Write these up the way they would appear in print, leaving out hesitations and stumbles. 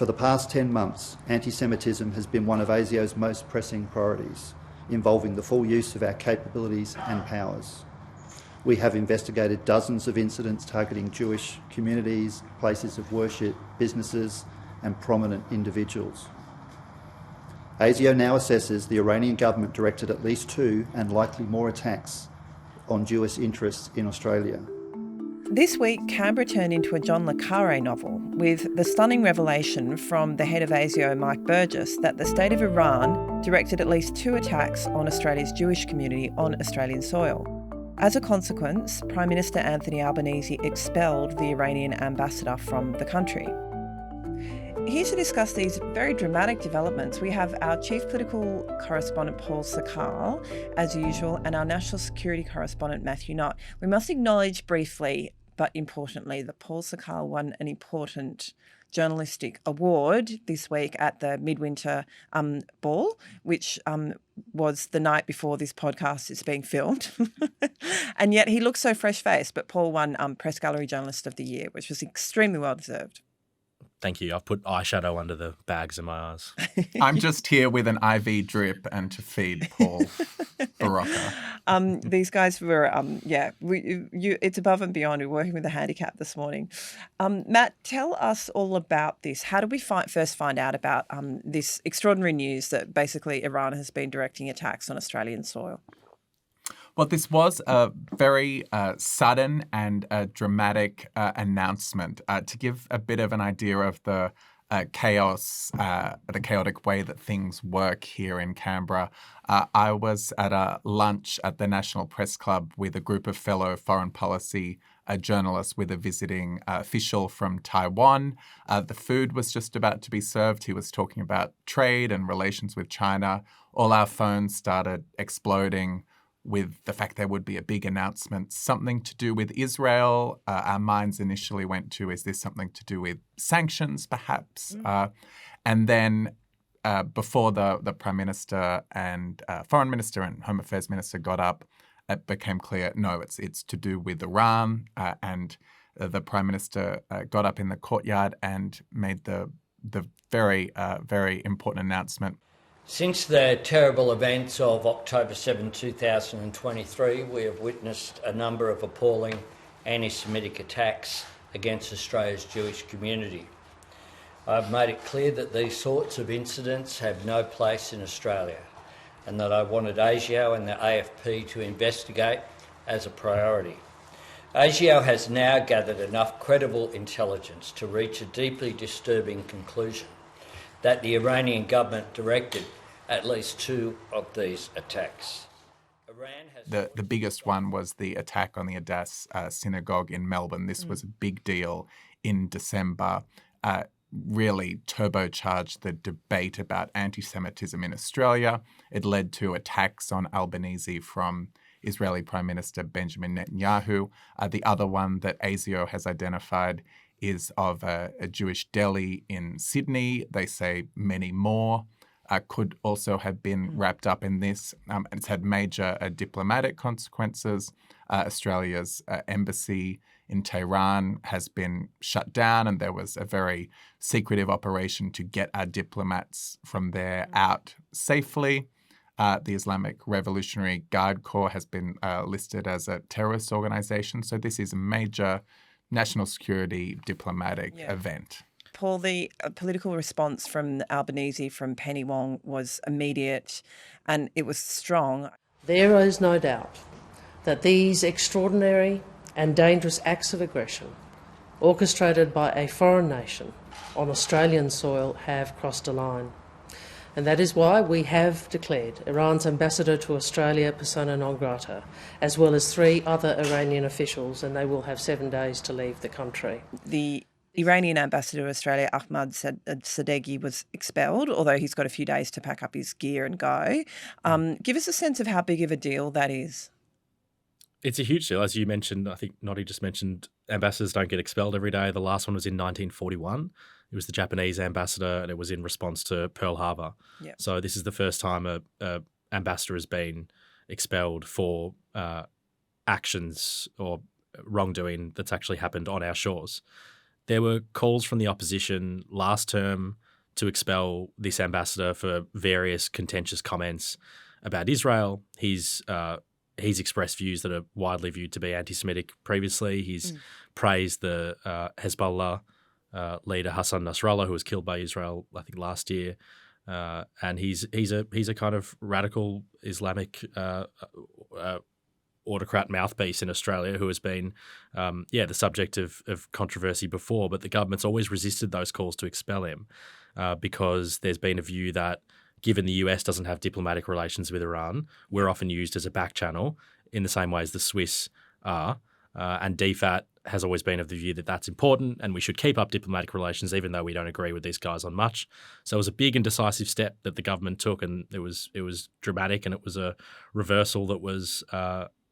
For the past 10 months, anti-Semitism has been one of ASIO's most pressing priorities, involving the full use of our capabilities and powers. We have investigated dozens of incidents targeting Jewish communities, places of worship, businesses and prominent individuals. ASIO now assesses the Iranian government directed at least 2 and likely more attacks on Jewish interests in Australia. This week, Canberra turned into a John le Carre novel, with the stunning revelation from the head of ASIO, Mike Burgess, that the state of Iran directed at least 2 attacks on Australia's Jewish community on Australian soil. As a consequence, Prime Minister Anthony Albanese expelled the Iranian Ambassador from the country. Here to discuss these very dramatic developments, we have our Chief Political Correspondent Paul Sakkal, as usual, and our National Security Correspondent Matthew Knott. We must acknowledge briefly, but importantly, that Paul Sakkal won an important journalistic award this week at the Midwinter Ball, which was the night before this podcast is being filmed. And yet he looks so fresh-faced, but Paul won Press Gallery Journalist of the Year, which was extremely well-deserved. Thank you. I've put eyeshadow under the bags in my eyes. I'm just here with an IV drip and to feed Paul Barocca. These guys were, it's above and beyond. We're working with a handicap this morning. Matt, tell us all about this. How did we first find out about this extraordinary news that basically Iran has been directing attacks on Australian soil? Well, this was a very sudden and dramatic announcement to give a bit of an idea of the chaos, the chaotic way that things work here in Canberra. I was at a lunch at the National Press Club with a group of fellow foreign policy journalists with a visiting official from Taiwan. The food was just about to be served. He was talking about trade and relations with China. All our phones started exploding with the fact there would be a big announcement, something to do with Israel. Our minds initially went to, is this something to do with sanctions, perhaps? And then before the Prime Minister and Foreign Minister and Home Affairs Minister got up, it became clear, no, it's to do with Iran. And the Prime Minister got up in the courtyard and made the very, very important announcement. Since the terrible events of October 7, 2023, we have witnessed a number of appalling anti-Semitic attacks against Australia's Jewish community. I've made it clear that these sorts of incidents have no place in Australia and that I wanted ASIO and the AFP to investigate as a priority. ASIO has now gathered enough credible intelligence to reach a deeply disturbing conclusion that the Iranian government directed at least 2 of these attacks. The biggest one was the attack on the Adas synagogue in Melbourne. This was a big deal in December, really turbocharged the debate about anti-Semitism in Australia. It led to attacks on Albanese from Israeli Prime Minister Benjamin Netanyahu. The other one that ASIO has identified is of a Jewish deli in Sydney. They say many more could also have been wrapped up in this. It's had major diplomatic consequences. Australia's embassy in Tehran has been shut down, and there was a very secretive operation to get our diplomats from there out safely. The Islamic Revolutionary Guard Corps has been listed as a terrorist organization. So this is a major national security diplomatic event. Paul, the political response from Albanese, from Penny Wong, was immediate and it was strong. There is no doubt that these extraordinary and dangerous acts of aggression, orchestrated by a foreign nation on Australian soil, have crossed a line. And that is why we have declared Iran's ambassador to Australia persona non grata, as well as 3 other Iranian officials, and they will have 7 days to leave the country. The Iranian ambassador to Australia, Ahmad Sadeghi, was expelled, although he's got a few days to pack up his gear and go. Give us a sense of how big of a deal that is. It's a huge deal. As you mentioned, I think Noddy just mentioned, ambassadors don't get expelled every day. The last one was in 1941. It was the Japanese ambassador, and it was in response to Pearl Harbor. Yep. So this is the first time a ambassador has been expelled for actions or wrongdoing that's actually happened on our shores. There were calls from the opposition last term to expel this ambassador for various contentious comments about Israel. He's expressed views that are widely viewed to be anti-Semitic previously. He's praised the Hezbollah leader Hassan Nasrallah, who was killed by Israel, I think, last year. And he's a kind of radical Islamic autocrat mouthpiece in Australia who has been, the subject of controversy before. But the government's always resisted those calls to expel him because there's been a view that given the US doesn't have diplomatic relations with Iran, we're often used as a back channel in the same way as the Swiss are. And DFAT has always been of the view that that's important and we should keep up diplomatic relations even though we don't agree with these guys on much. So it was a big and decisive step that the government took, and it was dramatic, and it was a reversal that was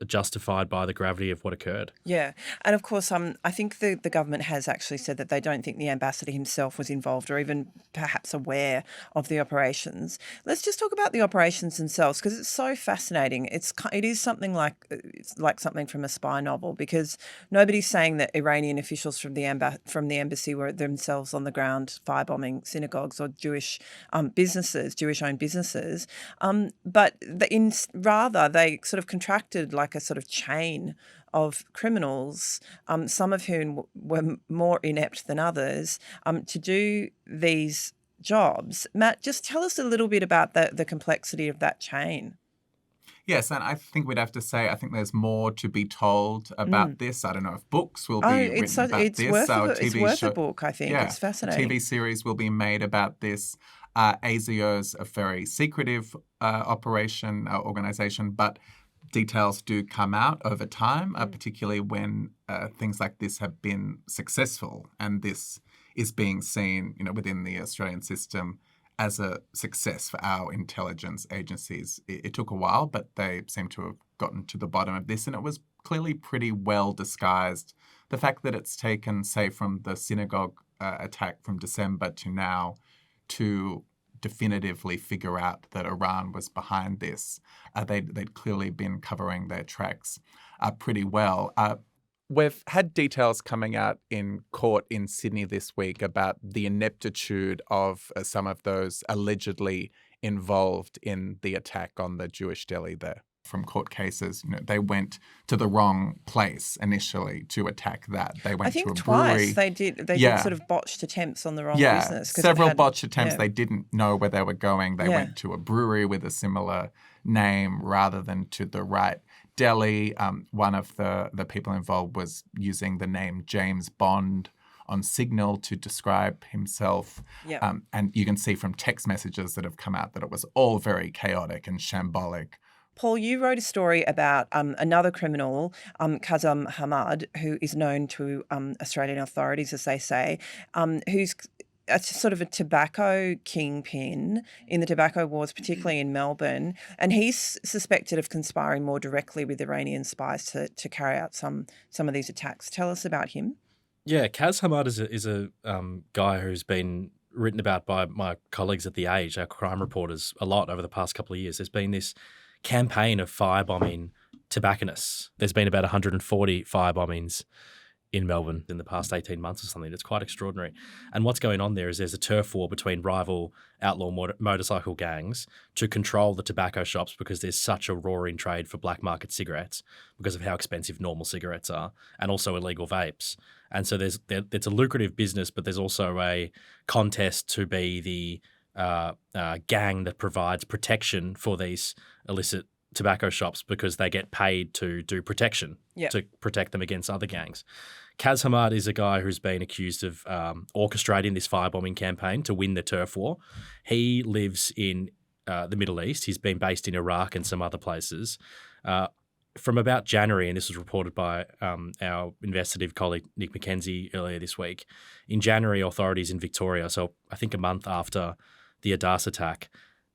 justified by the gravity of what occurred. Yeah. And of course, I think the government has actually said that they don't think the ambassador himself was involved or even perhaps aware of the operations. Let's just talk about the operations themselves, because it's so fascinating. It is something it's like something from a spy novel, because nobody's saying that Iranian officials from the embassy were themselves on the ground firebombing synagogues or Jewish-owned businesses. But rather they sort of contracted like a sort of chain of criminals, some of whom were more inept than others, to do these jobs. Matt, just tell us a little bit about the complexity of that chain. Yes, and I think we'd have to say, I think there's more to be told about this. I don't know if books will be written about this. It's worth a book, I think. Yeah, it's fascinating. A TV series will be made about this. ASIO's a very secretive organisation, but details do come out over time, particularly when things like this have been successful, and this is being seen, within the Australian system as a success for our intelligence agencies. It took a while, but they seem to have gotten to the bottom of this, and it was clearly pretty well disguised. The fact that it's taken, say, from the synagogue attack from December to now to definitively figure out that Iran was behind this. They'd clearly been covering their tracks pretty well. We've had details coming out in court in Sydney this week about the ineptitude of some of those allegedly involved in the attack on the Jewish deli there. From court cases, they went to the wrong place initially to attack that. They went to a brewery. I think twice they did sort of botched attempts on the wrong business. Several botched attempts. They didn't know where they were going. They went to a brewery with a similar name rather than to the right deli. One of the people involved was using the name James Bond on Signal to describe himself. And you can see from text messages that have come out that it was all very chaotic and shambolic. Paul, you wrote a story about another criminal, Kazem Hamad, who is known to Australian authorities, as they say, who's sort of a tobacco kingpin in the tobacco wars, particularly in Melbourne. And he's suspected of conspiring more directly with Iranian spies to carry out some of these attacks. Tell us about him. Yeah, Kaz Hamad is a guy who's been written about by my colleagues at The Age, our crime reporters, a lot over the past couple of years. There's been this campaign of firebombing tobacconists. There's been about 140 firebombings in Melbourne in the past 18 months or something. It's quite extraordinary. And what's going on there is there's a turf war between rival outlaw motorcycle gangs to control the tobacco shops because there's such a roaring trade for black market cigarettes because of how expensive normal cigarettes are, and also illegal vapes. And so it's a lucrative business, but there's also a contest to be the gang that provides protection for these illicit tobacco shops because they get paid to do protection to protect them against other gangs. Kaz Hamad is a guy who's been accused of orchestrating this firebombing campaign to win the turf war. He lives in the Middle East. He's been based in Iraq and some other places. From about January, and this was reported by our investigative colleague Nick McKenzie earlier this week, in January, authorities in Victoria, so I think a month after the Adas attack,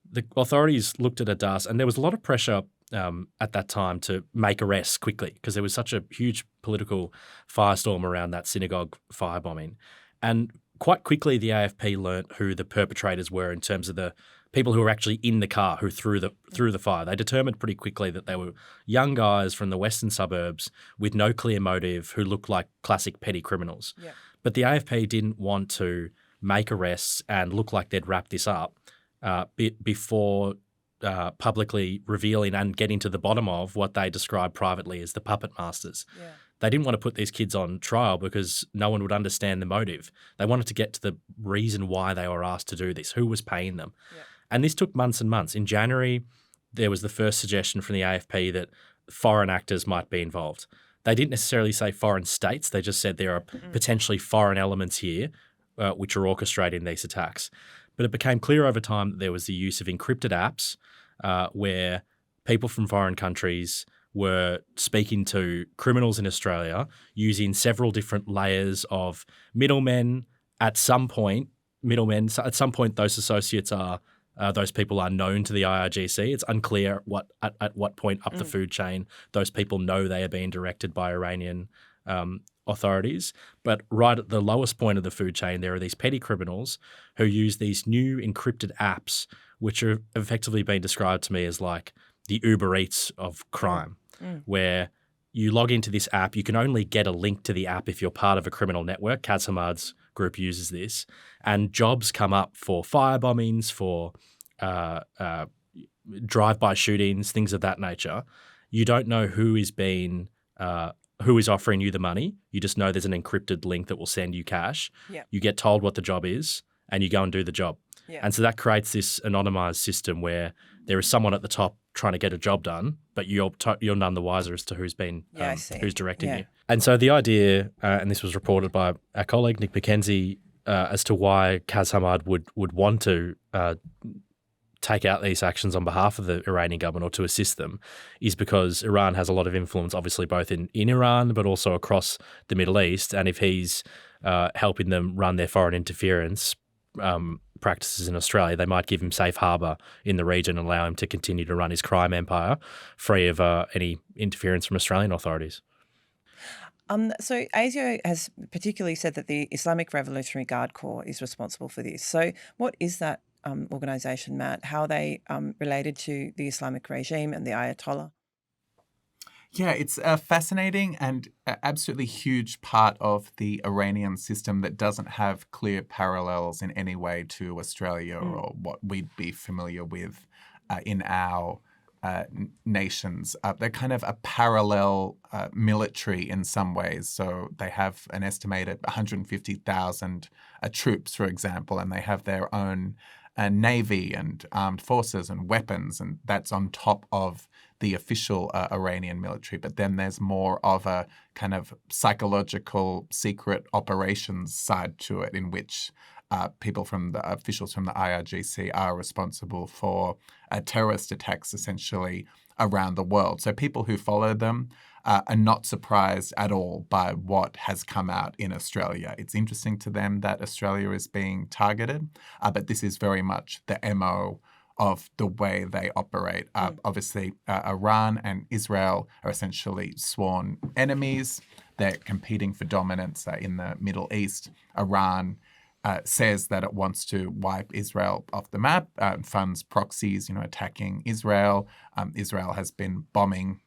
the authorities looked at Adas, and there was a lot of pressure at that time to make arrests quickly because there was such a huge political firestorm around that synagogue firebombing. And quite quickly, the AFP learnt who the perpetrators were in terms of the people who were actually in the car who threw the fire. They determined pretty quickly that they were young guys from the western suburbs with no clear motive who looked like classic petty criminals. Yeah. But the AFP didn't want to make arrests and look like they'd wrap this up before publicly revealing and getting to the bottom of what they described privately as the puppet masters. Yeah. They didn't want to put these kids on trial because no one would understand the motive. They wanted to get to the reason why they were asked to do this, who was paying them. Yeah. And this took months and months. In January, there was the first suggestion from the AFP that foreign actors might be involved. They didn't necessarily say foreign states. They just said there are potentially foreign elements here which are orchestrating these attacks. But it became clear over time that there was the use of encrypted apps where people from foreign countries were speaking to criminals in Australia using several different layers of middlemen. At some point, those associates are those people are known to the IRGC. It's unclear at what point up the food chain those people know they are being directed by Iranian authorities. But right at the lowest point of the food chain, there are these petty criminals who use these new encrypted apps, which are effectively being described to me as like the Uber Eats of crime, where you log into this app. You can only get a link to the app if you're part of a criminal network. Kaz Hamad's group uses this, and jobs come up for fire bombings, for drive-by shootings, things of that nature. You don't know who is offering you the money. You just know there's an encrypted link that will send you cash. Yep. You get told what the job is, and you go and do the job. Yep. And so that creates this anonymized system where there is someone at the top trying to get a job done, but you're none the wiser as to who's directing you. And so the idea, and this was reported by our colleague Nick McKenzie, as to why Kaz Hamad would want to take out these actions on behalf of the Iranian government or to assist them, is because Iran has a lot of influence, obviously both in Iran but also across the Middle East. And if he's helping them run their foreign interference practices in Australia, they might give him safe harbour in the region and allow him to continue to run his crime empire free of any interference from Australian authorities. So ASIO has particularly said that the Islamic Revolutionary Guard Corps is responsible for this. So what is that organisation, Matt? How are they related to the Islamic regime and the Ayatollah? Yeah, it's a fascinating and absolutely huge part of the Iranian system that doesn't have clear parallels in any way to Australia or what we'd be familiar with in our nations. They're kind of a parallel military in some ways. So they have an estimated 150,000 troops, for example, and they have their own navy and armed forces and weapons, and that's on top of the official Iranian military. But then there's more of a kind of psychological secret operations side to it, in which officials from the IRGC are responsible for terrorist attacks essentially around the world. So people who follow them are not surprised at all by what has come out in Australia. It's interesting to them that Australia is being targeted, but this is very much the MO of the way they operate. Obviously, Iran and Israel are essentially sworn enemies. They're competing for dominance in the Middle East. Iran says that it wants to wipe Israel off the map, funds proxies, attacking Israel. Israel has been bombing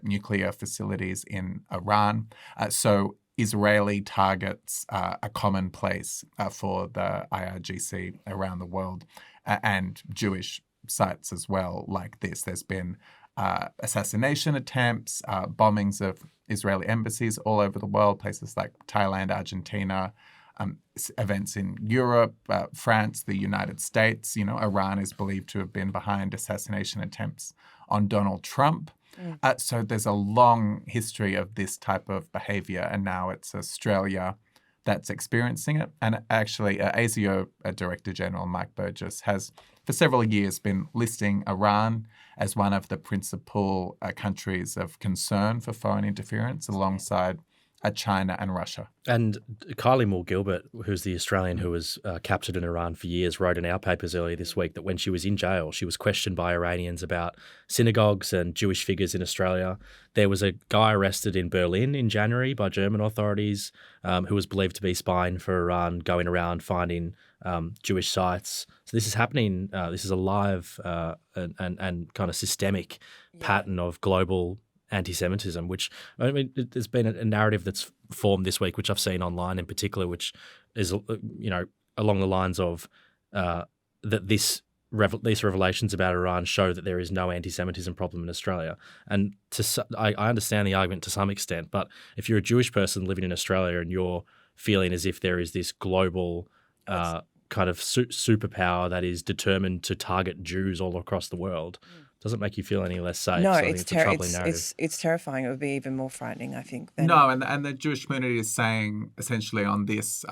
nuclear facilities in Iran. So Israeli targets are commonplace for the IRGC around the world, and Jewish sites as well like this. There's been assassination attempts, bombings of Israeli embassies all over the world, places like Thailand, Argentina, events in Europe, France, the United States. Iran is believed to have been behind assassination attempts on Donald Trump. So there's a long history of this type of behaviour, and now it's Australia that's experiencing it. And actually, ASIO Director General Mike Burgess has for several years been listing Iran as one of the principal countries of concern for foreign interference alongside China and Russia. And Kylie Moore-Gilbert, who's the Australian who was captured in Iran for years, wrote in our papers earlier this week that when she was in jail, she was questioned by Iranians about synagogues and Jewish figures in Australia. There was a guy arrested in Berlin in January by German authorities who was believed to be spying for Iran, going around finding Jewish sites. So this is happening. This is a live and kind of systemic pattern of global anti-Semitism, which, I mean, there's been a narrative that's formed this week, which I've seen online in particular, which is, along the lines of that these revelations about Iran show that there is no anti-Semitism problem in Australia. And I understand the argument to some extent, but if you're a Jewish person living in Australia and you're feeling as if there is this global kind of superpower that is determined to target Jews all across the world, doesn't make you feel any less safe. No, so it's a troubling narrative. It's terrifying. It would be even more frightening, I think. No, and the Jewish community is saying essentially on this,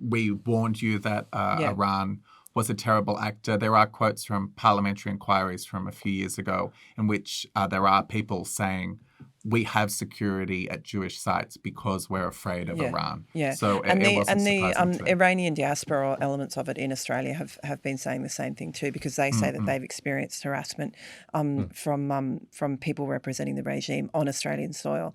we warned you that Iran was a terrible actor. There are quotes from parliamentary inquiries from a few years ago in which there are people saying we have security at Jewish sites because we're afraid of Iran. Yeah. So the Iranian diaspora or elements of it in Australia have been saying the same thing too, because they say that they've experienced harassment from people representing the regime on Australian soil.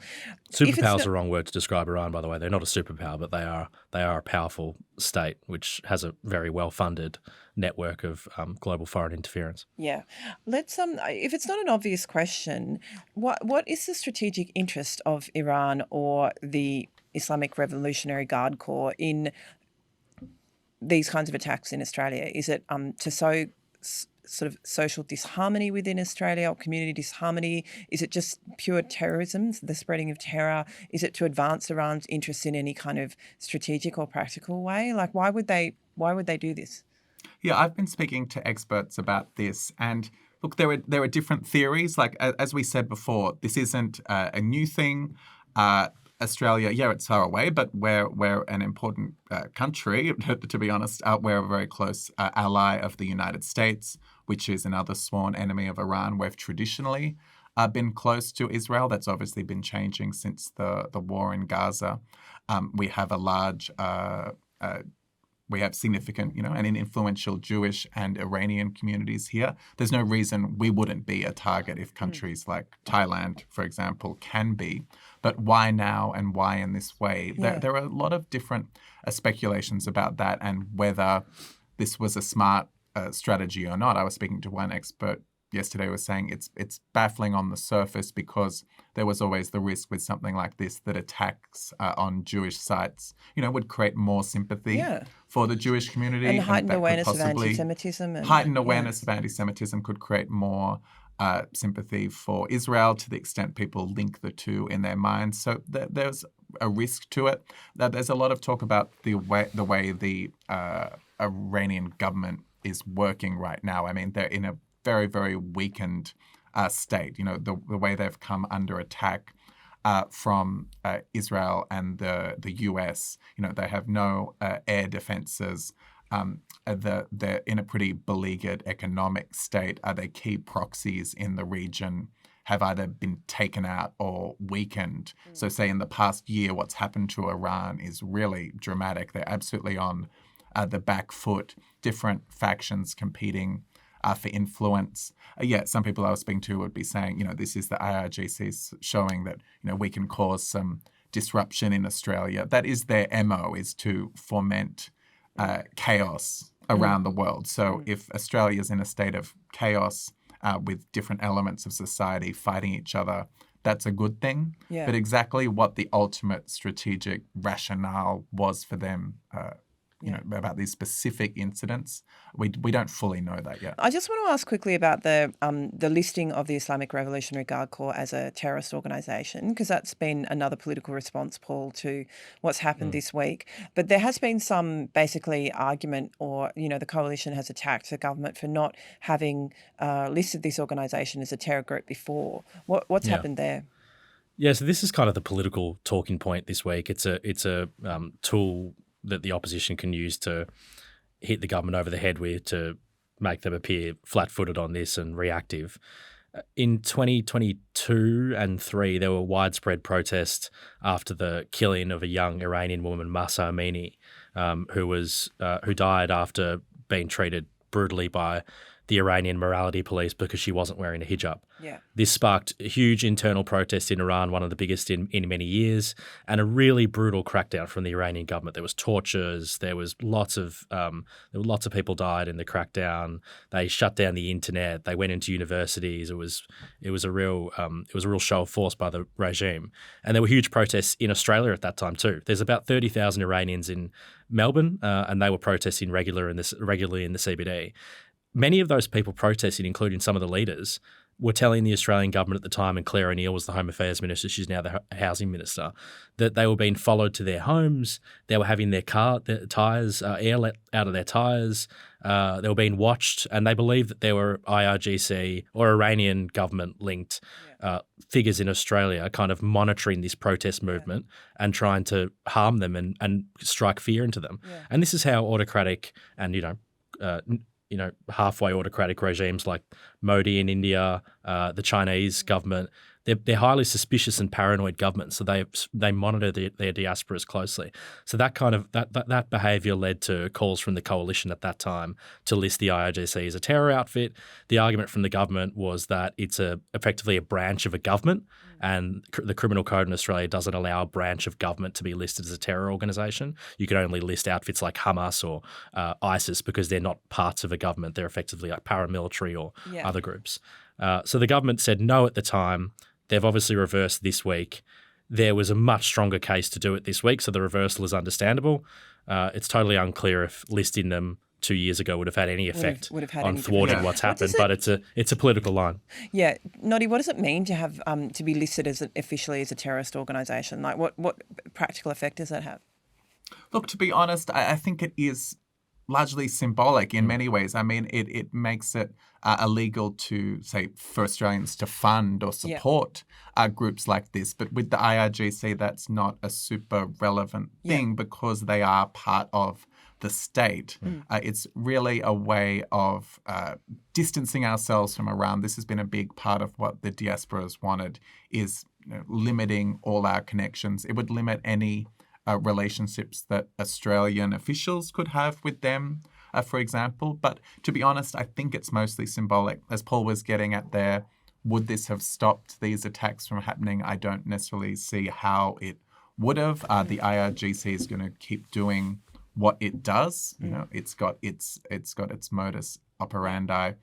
Superpower is the wrong word to describe Iran, by the way. They're not a superpower, but they are a powerful state which has a very well-funded network of global foreign interference. Yeah. Let's if it's not an obvious question, what is the strategic interest of Iran or the Islamic Revolutionary Guard Corps in these kinds of attacks in Australia? Is it to sow sort of social disharmony within Australia or community disharmony? Is it just pure terrorism, the spreading of terror? Is it to advance Iran's interests in any kind of strategic or practical way? Like, why would they do this? Yeah, I've been speaking to experts about this, and look, there are different theories. Like, as we said before, this isn't a new thing. Australia, it's far away, but we're an important country, to be honest. We're a very close ally of the United States, which is another sworn enemy of Iran. We've traditionally been close to Israel. That's obviously been changing since the war in Gaza. We have a large... we have significant, and influential Jewish and Iranian communities here. There's no reason we wouldn't be a target if countries like Thailand, for example, can be. But why now and why in this way? Yeah. There are a lot of different speculations about that and whether this was a smart strategy or not. I was speaking to one expert yesterday who was saying it's baffling on the surface because there was always the risk with something like this that attacks on Jewish sites, would create more sympathy for the Jewish community. And heightened awareness of anti-Semitism. Heightened awareness of anti-Semitism could create more sympathy for Israel to the extent people link the two in their minds. So there's a risk to it. There's a lot of talk about the way the Iranian government is working right now. I mean, they're in a very, very weakened state. The way they've come under attack from Israel and the US. They have no air defenses. They're in a pretty beleaguered economic state. Their key proxies in the region have either been taken out or weakened. So say in the past year, what's happened to Iran is really dramatic. They're absolutely on the back foot, different factions competing for influence. Some people I was speaking to would be saying, this is the IRGC showing that, we can cause some disruption in Australia. That is their MO, is to foment chaos around the world. So if Australia is in a state of chaos with different elements of society fighting each other, that's a good thing. Yeah. But exactly what the ultimate strategic rationale was for them about these specific incidents, we don't fully know that yet. I just want to ask quickly about the listing of the Islamic Revolutionary Guard Corps as a terrorist organisation, because that's been another political response, Paul, to what's happened this week. But there has been some basically argument, or the coalition has attacked the government for not having listed this organisation as a terror group before. What's happened there? Yeah, so this is kind of the political talking point this week. It's a tool that the opposition can use to hit the government over the head with, to make them appear flat-footed on this and reactive. In 2022 and 3, there were widespread protests after the killing of a young Iranian woman, Mahsa Amini, who died after being treated brutally by the Iranian morality police because she wasn't wearing a hijab. Yeah. This sparked a huge internal protest in Iran, one of the biggest in many years, and a really brutal crackdown from the Iranian government. There was tortures. There was lots of people died in the crackdown. They shut down the internet. They went into universities. It was a real show of force by the regime, and there were huge protests in Australia at that time too. There's about 30,000 Iranians in Melbourne, and they were protesting regularly in the CBD. Many of those people protesting, including some of the leaders, were telling the Australian government at the time, and Claire O'Neill was the Home Affairs Minister, she's now the Housing Minister, that they were being followed to their homes, they were having their tyres, air let out of their tyres, they were being watched, and they believed that there were IRGC or Iranian government-linked figures in Australia kind of monitoring this protest movement and trying to harm them and strike fear into them. Yeah. And this is how autocratic and, halfway autocratic regimes like Modi in India, the Chinese government, they're highly suspicious and paranoid governments, so they monitor their diasporas closely. So that kind of that behaviour led to calls from the coalition at that time to list the IRGC as a terror outfit. The argument from the government was that it's effectively a branch of a government, and the Criminal Code in Australia doesn't allow a branch of government to be listed as a terror organisation. You can only list outfits like Hamas or ISIS because they're not parts of a government. They're effectively like paramilitary or other groups. So the government said no at the time. They've obviously reversed this week. There was a much stronger case to do it this week, so the reversal is understandable. It's totally unclear if listing them 2 years ago would have had any effect on thwarting what's happened, but it's a political line. Yeah. Noddy, what does it mean to have to be listed as officially as a terrorist organisation? Like what practical effect does that have? Look, to be honest, I think it is largely symbolic in many ways. I mean, it makes it illegal to, say, for Australians to fund or support groups like this. But with the IRGC, that's not a super relevant thing because they are part of the state. It's really a way of distancing ourselves from Iran. This has been a big part of what the diaspora has wanted, is limiting all our connections. It would limit any relationships that Australian officials could have with them, for example. But to be honest, I think it's mostly symbolic. As Paul was getting at there, would this have stopped these attacks from happening? I don't necessarily see how it would have. The IRGC is going to keep doing what it does. It's got its modus operandi.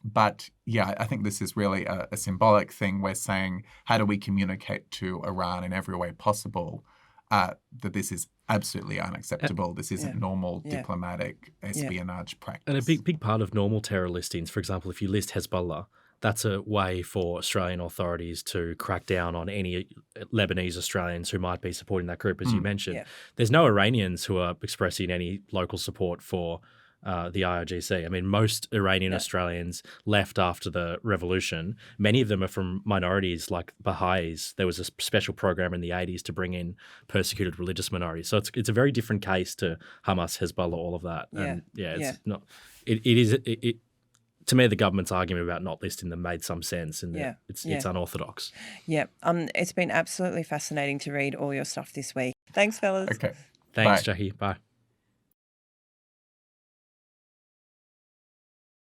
But yeah, I think this is really a symbolic thing. We're saying, how do we communicate to Iran in every way possible that this is absolutely unacceptable. This isn't normal diplomatic espionage practice. And a big part of normal terror listings, for example, if you list Hezbollah, that's a way for Australian authorities to crack down on any Lebanese Australians who might be supporting that group, as you mentioned. Yeah. There's no Iranians who are expressing any local support for the IRGC. I mean, most Iranian Australians left after the revolution. Many of them are from minorities like Baha'is. There was a special program in the 80s to bring in persecuted religious minorities. So it's a very different case to Hamas, Hezbollah, all of that. And not. It is. To me, the government's argument about not listing them made some sense, and it's unorthodox. Yeah, it's been absolutely fascinating to read all your stuff this week. Thanks, fellas. Okay, thanks, Jackie. Bye.